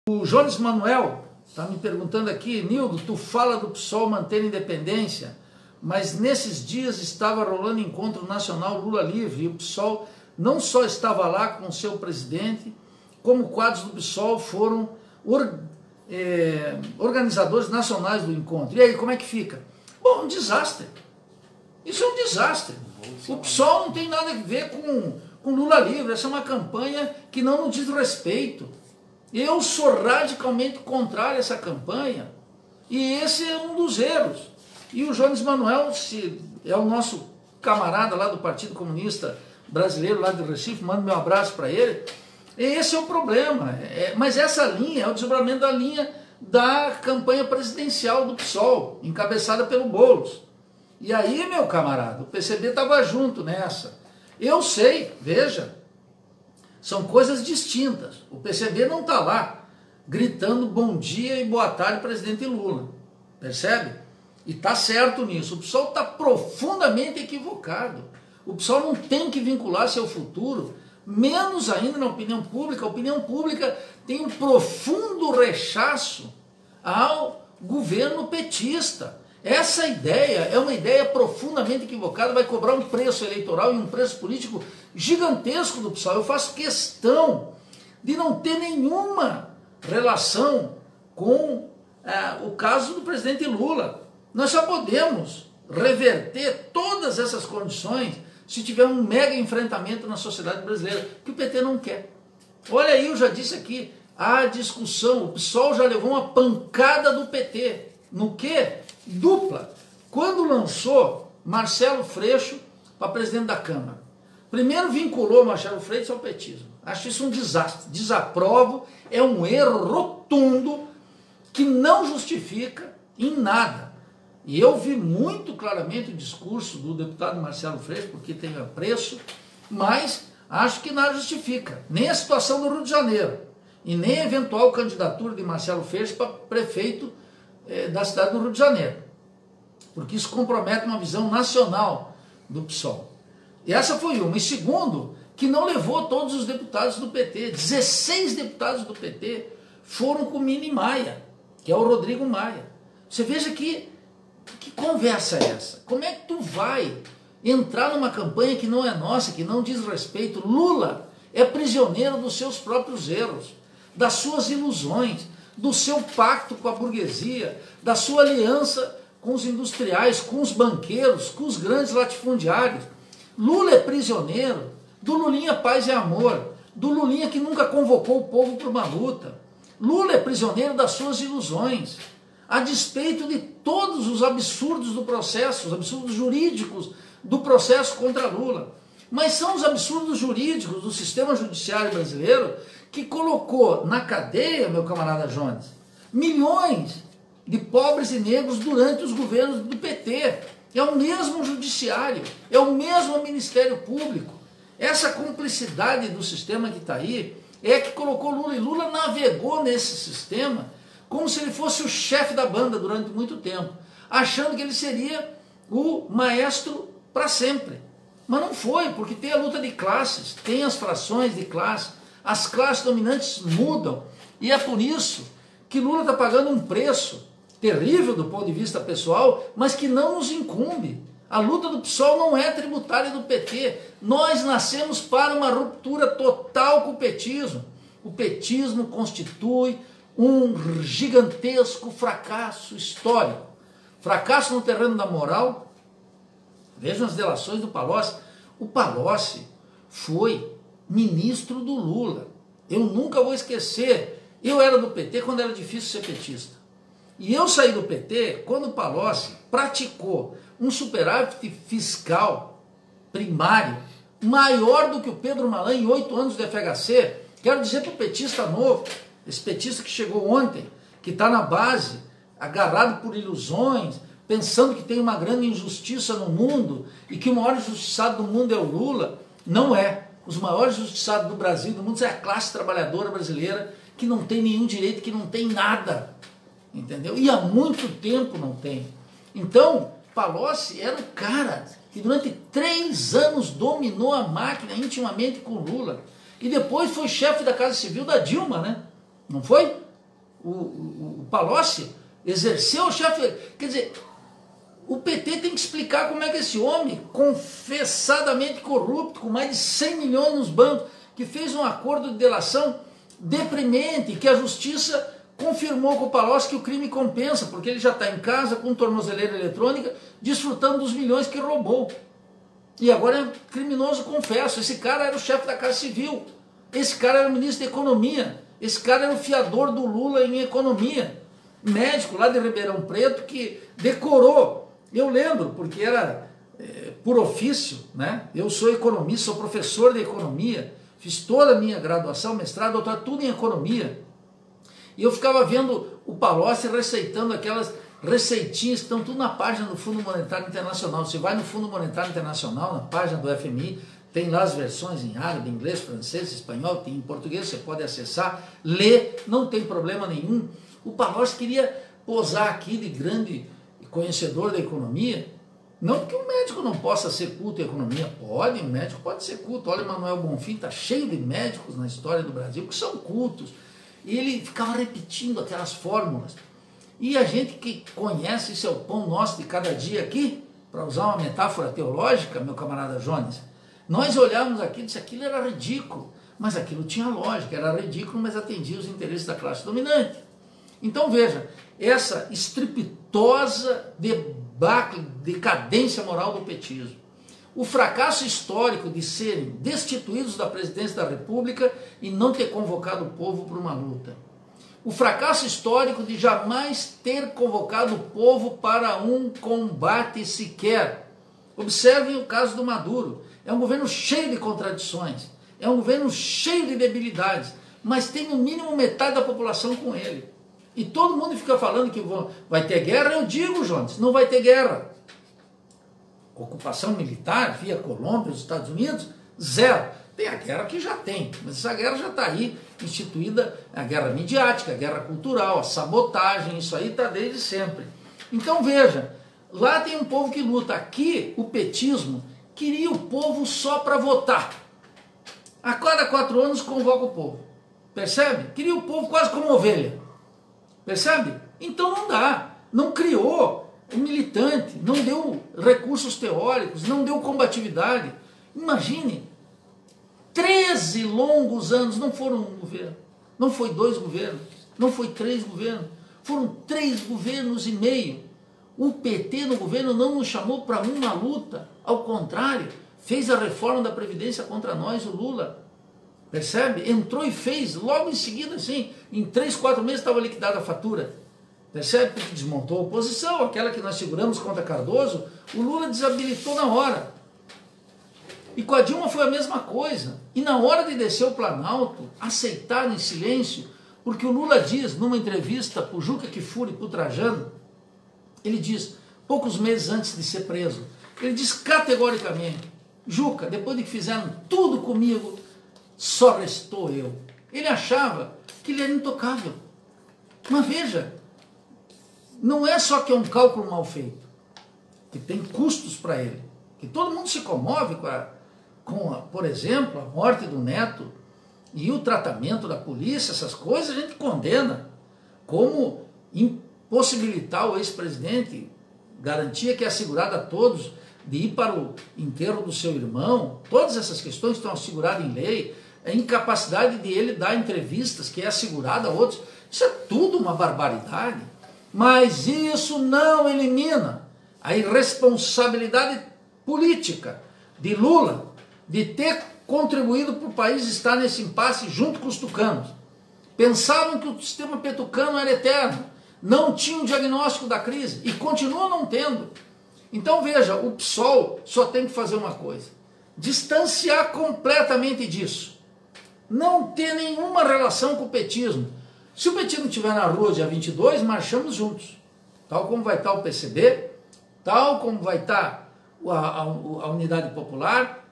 O Jones Manuel está me perguntando aqui: Nildo, tu fala do PSOL manter independência, mas nesses dias estava rolando encontro nacional Lula livre e o PSOL não só estava lá com o seu presidente, como quadros do PSOL foram organizadores nacionais do encontro. E aí, como é que fica? Bom, um desastre. Isso é um desastre. O PSOL não tem nada a ver com Lula livre. Essa é uma campanha que não nos diz respeito. Eu sou radicalmente contrário a essa campanha, e esse é um dos erros. E o Jones Manuel é o nosso camarada lá do Partido Comunista Brasileiro, lá de Recife, mando meu abraço para ele. Esse é o problema, mas essa linha é o desdobramento da linha da campanha presidencial do PSOL, encabeçada pelo Boulos. E aí, meu camarada, o PCB estava junto nessa. Eu sei, veja, são coisas distintas. O PCB não está lá gritando bom dia e boa tarde, presidente Lula. Percebe? E está certo nisso. O PSOL está profundamente equivocado. O PSOL não tem que vincular seu futuro, menos ainda na opinião pública. A opinião pública tem um profundo rechaço ao governo petista. Essa ideia é uma ideia profundamente equivocada, vai cobrar um preço eleitoral e um preço político gigantesco do PSOL. Eu faço questão de não ter nenhuma relação com o caso do presidente Lula. Nós só podemos reverter todas essas condições se tiver um mega enfrentamento na sociedade brasileira, que o PT não quer. Olha aí, eu já disse aqui, a discussão, o PSOL já levou uma pancada do PT. No quê? Dupla. Quando lançou Marcelo Freixo para presidente da Câmara, primeiro vinculou Marcelo Freixo ao petismo. Acho isso um desastre. Desaprovo, é um erro rotundo que não justifica em nada. E eu vi muito claramente o discurso do deputado Marcelo Freixo, porque tem apreço, mas acho que nada justifica. Nem a situação do Rio de Janeiro e nem a eventual candidatura de Marcelo Freixo para prefeito da cidade do Rio de Janeiro, porque isso compromete uma visão nacional do PSOL. E essa foi uma. E segundo, que não levou todos os deputados do PT. 16 deputados do PT foram com o Mini Maia, que é o Rodrigo Maia. Você veja que conversa é essa? Como é que tu vai entrar numa campanha que não é nossa, que não diz respeito? Lula é prisioneiro dos seus próprios erros, das suas ilusões, do seu pacto com a burguesia, da sua aliança com os industriais, com os banqueiros, com os grandes latifundiários. Lula é prisioneiro do Lulinha Paz e Amor, do Lulinha que nunca convocou o povo para uma luta. Lula é prisioneiro das suas ilusões, a despeito de todos os absurdos do processo, os absurdos jurídicos do processo contra Lula. Mas são os absurdos jurídicos do sistema judiciário brasileiro que colocou na cadeia, meu camarada Jones, milhões de pobres e negros durante os governos do PT. É o mesmo judiciário, é o mesmo Ministério Público. Essa cumplicidade do sistema que está aí é que colocou Lula, e Lula navegou nesse sistema como se ele fosse o chefe da banda durante muito tempo, achando que ele seria o maestro para sempre. Mas não foi, porque tem a luta de classes, tem as frações de classe, as classes dominantes mudam, e é por isso que Lula está pagando um preço terrível do ponto de vista pessoal, mas que não nos incumbe. A luta do PSOL não é tributária do PT. Nós nascemos para uma ruptura total com o petismo. O petismo constitui um gigantesco fracasso histórico. Fracasso no terreno da moral. Vejam as delações do Palocci. O Palocci foi ministro do Lula. Eu nunca vou esquecer. Eu era do PT quando era difícil ser petista. E eu saí do PT quando o Palocci praticou um superávit fiscal primário maior do que o Pedro Malan em 8 anos do FHC. Quero dizer para o petista novo, esse petista que chegou ontem, que está na base, agarrado por ilusões, pensando que tem uma grande injustiça no mundo e que o maior injustiçado do mundo é o Lula. Não é. Os maiores injustiçados do Brasil, do mundo, é a classe trabalhadora brasileira, que não tem nenhum direito, que não tem nada. Entendeu? E há muito tempo não tem. Então, Palocci era o cara que durante 3 anos dominou a máquina intimamente com Lula. E depois foi chefe da Casa Civil da Dilma, né? Não foi? o Palocci exerceu o chefe. Quer dizer, o PT tem que explicar como é que esse homem, confessadamente corrupto, com mais de 100 milhões nos bancos, que fez um acordo de delação deprimente, que a justiça confirmou com o Palocci que o crime compensa, porque ele já está em casa com tornozeleira eletrônica, desfrutando dos milhões que roubou. E agora é criminoso, confesso. Esse cara era o chefe da Casa Civil, esse cara era o ministro da Economia, esse cara era o fiador do Lula em economia, médico lá de Ribeirão Preto que decorou. Eu lembro, porque era por ofício, né? Eu sou economista, sou professor de economia, fiz toda a minha graduação, mestrado, doutorado, tudo em economia. E eu ficava vendo o Palocci receitando aquelas receitinhas que estão tudo na página do Fundo Monetário Internacional. Você vai no Fundo Monetário Internacional, na página do FMI, tem lá as versões em árabe, inglês, francês, espanhol, tem em português, você pode acessar, ler, não tem problema nenhum. O Palocci queria posar aqui de grande conhecedor da economia, não porque um médico não possa ser culto em economia, pode, um médico pode ser culto. Olha, Manuel Bonfim está cheio de médicos na história do Brasil que são cultos. E ele ficava repetindo aquelas fórmulas. E a gente que conhece, isso é o pão nosso de cada dia aqui, para usar uma metáfora teológica, meu camarada Jones, nós olhávamos aquilo e disse, aquilo era ridículo, mas aquilo tinha lógica, era ridículo, mas atendia os interesses da classe dominante. Então veja, essa estrepitosa debacle, decadência moral do petismo, o fracasso histórico de serem destituídos da presidência da República e não ter convocado o povo para uma luta, o fracasso histórico de jamais ter convocado o povo para um combate sequer. Observem o caso do Maduro, é um governo cheio de contradições, é um governo cheio de debilidades, mas tem no mínimo metade da população com ele. E todo mundo fica falando que vai ter guerra. Eu digo, Jones, não vai ter guerra. Ocupação militar via Colômbia, os Estados Unidos, zero. Tem a guerra que já tem, mas essa guerra já está aí instituída, a guerra midiática, a guerra cultural, a sabotagem, isso aí está desde sempre. Então veja, lá tem um povo que luta, aqui o petismo queria o povo só para votar. A cada 4 anos convoca o povo, percebe? Queria o povo quase como ovelha. Percebe? Então não dá, não criou um militante, não deu recursos teóricos, não deu combatividade. Imagine, 13 longos anos, não foram um governo, não foi 2 governos, não foi 3 governos, foram 3 governos e meio. O PT no governo não nos chamou para uma luta, ao contrário, fez a reforma da Previdência contra nós, o Lula. Percebe? Entrou e fez, logo em seguida, assim, em 3, 4 meses estava liquidada a fatura. Percebe? Porque desmontou a oposição, aquela que nós seguramos contra Cardoso, o Lula desabilitou na hora. E com a Dilma foi a mesma coisa. E na hora de descer o Planalto, aceitaram em silêncio, porque o Lula diz, numa entrevista para o Juca Kfouri e para o Trajano, ele diz, poucos meses antes de ser preso, ele diz categoricamente, Juca, depois de que fizeram tudo comigo, só restou eu. Ele achava que ele era intocável. Mas veja, não é só que é um cálculo mal feito, que tem custos para ele, que todo mundo se comove por exemplo, a morte do neto e o tratamento da polícia, essas coisas a gente condena, como impossibilitar o ex-presidente, garantia que é assegurada a todos, de ir para o enterro do seu irmão, todas essas questões estão asseguradas em lei, a incapacidade de ele dar entrevistas, que é assegurada a outros, isso é tudo uma barbaridade, mas isso não elimina a irresponsabilidade política de Lula, de ter contribuído para o país estar nesse impasse junto com os tucanos. Pensavam que o sistema petucano era eterno, não tinham diagnóstico da crise, e continuam não tendo. Então veja, o PSOL só tem que fazer uma coisa, distanciar completamente disso, não ter nenhuma relação com o petismo. Se o petismo estiver na rua dia 22, marchamos juntos, tal como vai estar o PCB, tal como vai estar a Unidade Popular,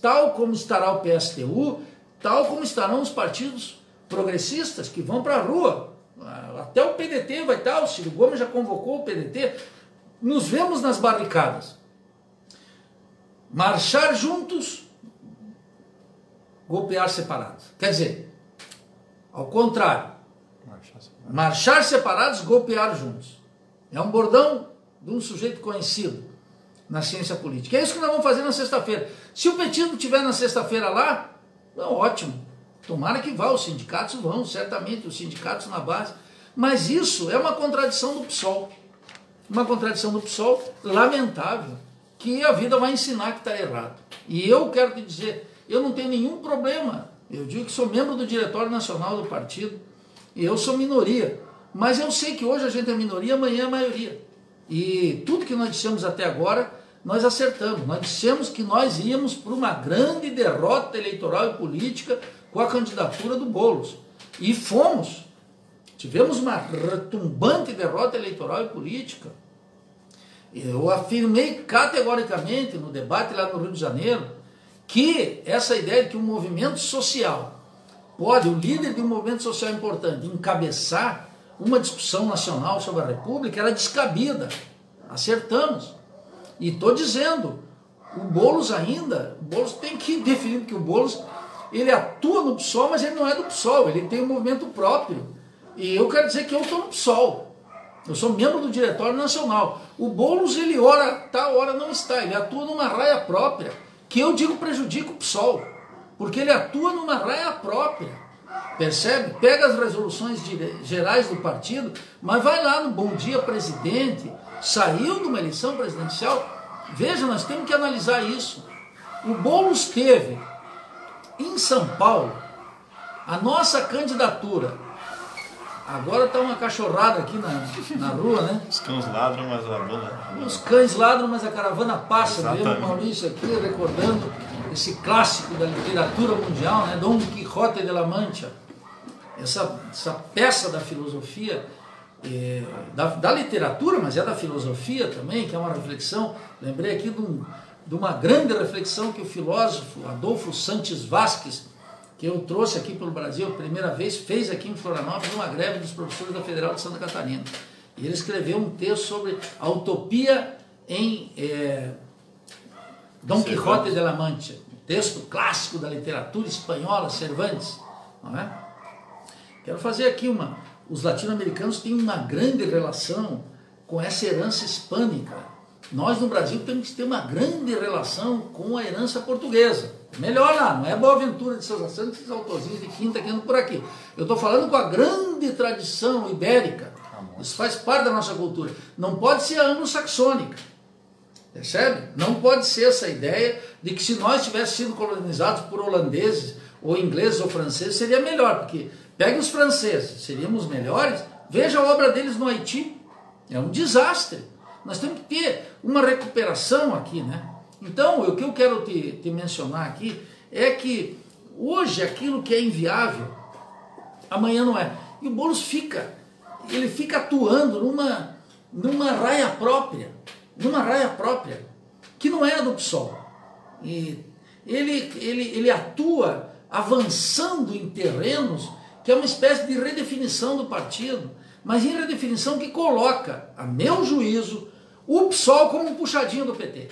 tal como estará o PSTU, tal como estarão os partidos progressistas que vão para a rua, até o PDT vai estar, o Ciro Gomes já convocou o PDT, nos vemos nas barricadas, marchar juntos, golpear separados. Quer dizer, ao contrário, Marchar separados, golpear juntos. É um bordão de um sujeito conhecido na ciência política. É isso que nós vamos fazer na sexta-feira. Se o petismo estiver na sexta-feira lá, ótimo. Tomara que vá, os sindicatos vão, certamente, os sindicatos na base. Mas isso é uma contradição do PSOL. Uma contradição do PSOL lamentável, que a vida vai ensinar que está errado. E eu quero te dizer, eu não tenho nenhum problema. Eu digo que sou membro do Diretório Nacional do partido, e eu sou minoria. Mas eu sei que hoje a gente é minoria, amanhã é maioria. E tudo que nós dissemos até agora, nós acertamos. Nós dissemos que nós íamos para uma grande derrota eleitoral e política com a candidatura do Boulos. E fomos. Tivemos uma retumbante derrota eleitoral e política. Eu afirmei categoricamente no debate lá no Rio de Janeiro que essa ideia de que um movimento social pode, o líder de um movimento social importante, encabeçar uma discussão nacional sobre a República era descabida. Acertamos. E estou dizendo, o Boulos tem que definir que o Boulos, ele atua no PSOL, mas ele não é do PSOL, ele tem um movimento próprio. E eu quero dizer que eu estou no PSOL. Eu sou membro do Diretório Nacional. O Boulos, ele ora está, ora não está. Ele atua numa raia própria, que eu digo prejudica o PSOL, porque ele atua numa raia própria. Percebe? Pega as resoluções gerais do partido, mas vai lá no Bom Dia Presidente, saiu de uma eleição presidencial. Veja, nós temos que analisar isso. O Boulos teve em São Paulo a nossa candidatura. Agora está uma cachorrada aqui na rua, né? Os cães ladram, mas a caravana... Os cães ladram, mas a caravana passa. Vendo o Maurício aqui recordando esse clássico da literatura mundial, né? Dom Quixote de la Mancha. Essa peça da filosofia, da literatura, mas é da filosofia também, que é uma reflexão. Lembrei aqui de uma grande reflexão que o filósofo Adolfo Santos Vasquez, que eu trouxe aqui pelo Brasil a primeira vez, fez aqui em Florianópolis uma greve dos professores da Federal de Santa Catarina. E ele escreveu um texto sobre a utopia em Dom Quixote de la Mancha, um texto clássico da literatura espanhola, Cervantes, não é? Quero fazer aqui os latino-americanos têm uma grande relação com essa herança hispânica. Nós no Brasil temos que ter uma grande relação com a herança portuguesa. Melhor lá, não é Boaventura de Sousa Santos, esses autorzinhos de quinta que andam por aqui. Eu estou falando com a grande tradição ibérica. Isso faz parte da nossa cultura. Não pode ser a anglo-saxônica. Percebe? Não pode ser essa ideia de que se nós tivéssemos sido colonizados por holandeses, ou ingleses ou franceses, seria melhor, porque pegue os franceses, seríamos melhores. Veja a obra deles no Haiti. É um desastre. Nós temos que ter uma recuperação aqui, né? Então, o que eu quero te mencionar aqui é que hoje aquilo que é inviável, amanhã não é. E o Boulos fica atuando numa raia própria, que não é a do PSOL. E ele atua avançando em terrenos que é uma espécie de redefinição do partido, mas em redefinição que coloca, a meu juízo, o PSOL como um puxadinho do PT.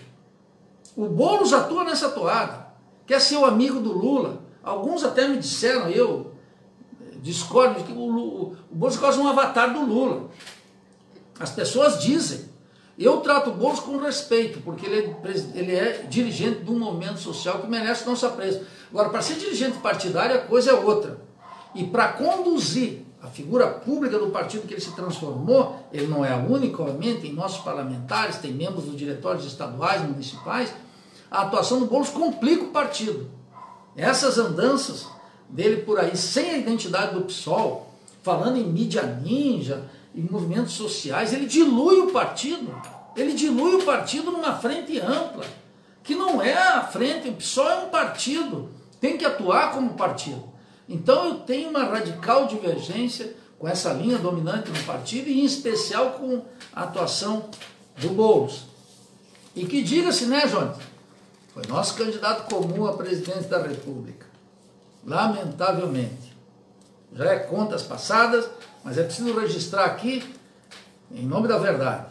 O Boulos atua nessa toada, quer ser o amigo do Lula. Alguns até me disseram, eu discordo, que o Boulos é quase um avatar do Lula. As pessoas dizem. Eu trato o Boulos com respeito, porque ele é dirigente de um movimento social que merece nosso apreço. Agora, para ser dirigente partidário, a coisa é outra. E para conduzir a figura pública do partido que ele se transformou, ele não é a única, obviamente, tem nossos parlamentares, tem membros dos diretórios estaduais, municipais, a atuação do Boulos complica o partido. Essas andanças dele por aí, sem a identidade do PSOL, falando em mídia ninja, em movimentos sociais, ele dilui o partido numa frente ampla, que não é a frente, o PSOL é um partido, tem que atuar como partido. Então eu tenho uma radical divergência com essa linha dominante no partido e em especial com a atuação do Boulos. E que diga-se, né, Jones? Foi nosso candidato comum a presidente da República. Lamentavelmente. Já é contas passadas, mas é preciso registrar aqui, em nome da verdade.